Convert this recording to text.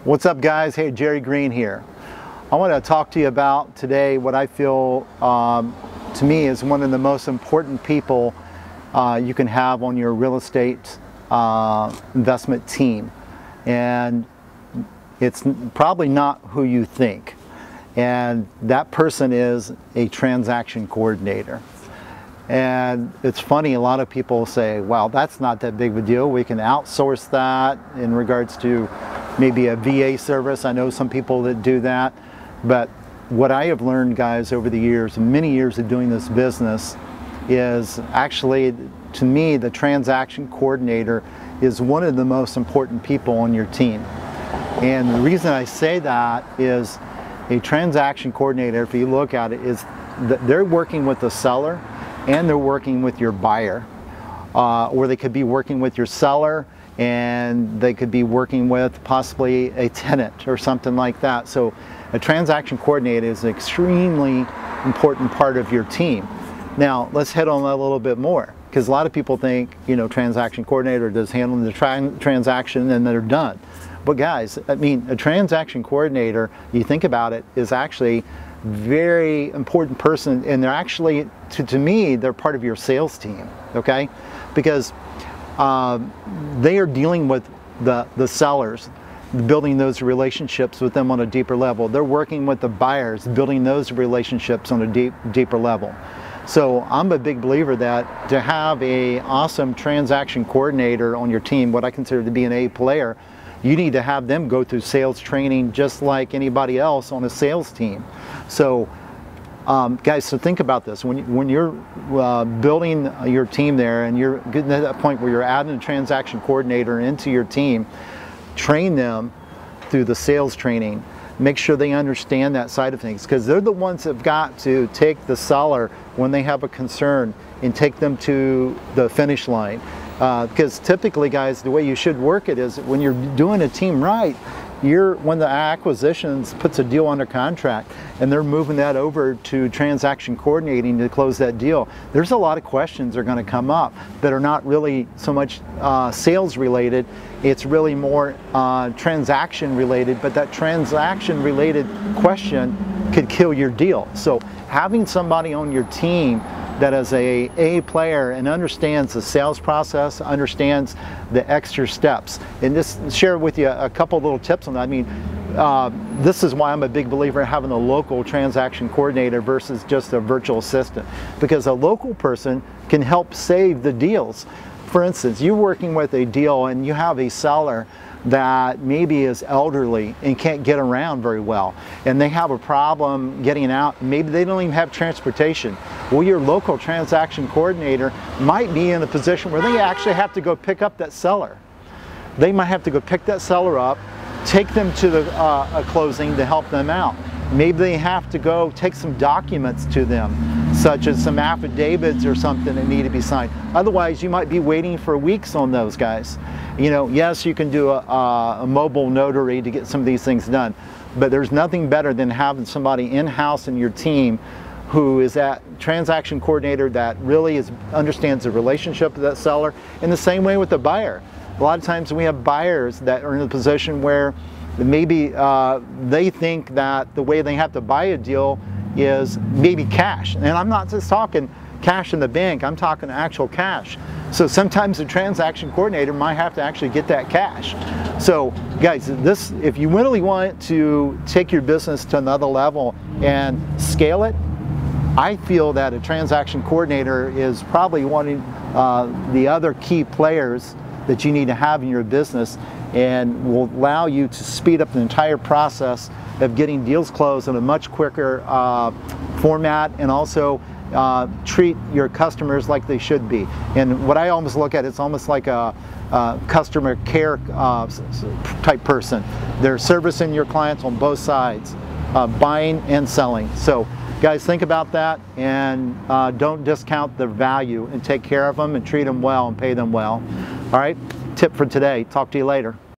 What's up, guys? Hey, Jerry Green here. I want to talk to you about today what I feel to me is one of the most important people you can have on your real estate investment team. And it's probably not who you think. And that person is a transaction coordinator. And it's funny, a lot of people say, well, that's not that big of a deal. We can outsource that in regards to maybe a VA service. I know some people that do that. But what I have learned, guys, over the years, many years of doing this business, is actually, to me, the transaction coordinator is one of the most important people on your team. And the reason I say that is a transaction coordinator, if you look at it, is that they're working with the seller and they're working with your buyer. Or they could be working with your seller and they could be working with possibly a tenant or something like that. So a transaction coordinator is an extremely important part of your team. Now let's hit on that a little bit more, because a lot of people think, you know, transaction coordinator does handling the transaction and they're done. But guys, I mean, a transaction coordinator, you think about it, is actually very important person, and they're actually, to me, they're part of your sales team, okay? Because they are dealing with the sellers, building those relationships with them on a deeper level. They're working with the buyers, building those relationships on a deeper level. So I'm a big believer that to have an awesome transaction coordinator on your team, what I consider to be an A player, you need to have them go through sales training just like anybody else on a sales team. So guys, so think about this. When you're building your team there and you're getting to that point where you're adding a transaction coordinator into your team, train them through the sales training. Make sure they understand that side of things, because they're the ones that have got to take the seller when they have a concern and take them to the finish line. Because typically, guys, the way you should work it is when you're doing a team right, when the acquisitions puts a deal under contract and they're moving that over to transaction coordinating to close that deal, there's a lot of questions that are going to come up that are not really so much sales related. It's really more transaction related, but that transaction related question could kill your deal. So having somebody on your team that is a player and understands the sales process, understands the extra steps. And just share with you a couple little tips on that. I mean, this is why I'm a big believer in having a local transaction coordinator versus just a virtual assistant, because a local person can help save the deals. For instance, you're working with a deal and you have a seller that maybe is elderly and can't get around very well, and they have a problem getting out. Maybe they don't even have transportation. Well, your local transaction coordinator might be in a position where they actually have to go pick up that seller. They might have to go pick that seller up, take them to the closing to help them out. Maybe they have to go take some documents to them, such as some affidavits or something that need to be signed. Otherwise, you might be waiting for weeks on those guys. You know, yes, you can do a mobile notary to get some of these things done, but there's nothing better than having somebody in-house in your team who is that transaction coordinator that really understands the relationship with that seller. In the same way with the buyer. A lot of times we have buyers that are in a position where maybe they think that the way they have to buy a deal is maybe cash. And I'm not just talking cash in the bank, I'm talking actual cash. So sometimes the transaction coordinator might have to actually get that cash. So guys, if you really want to take your business to another level and scale it, I feel that a transaction coordinator is probably one of the other key players that you need to have in your business, and will allow you to speed up the entire process of getting deals closed in a much quicker format, and also treat your customers like they should be. And what I almost look at, it's almost like a customer care type person. They're servicing your clients on both sides, buying and selling. So guys, think about that, and don't discount the value, and take care of them and treat them well and pay them well. All right, tip for today. Talk to you later.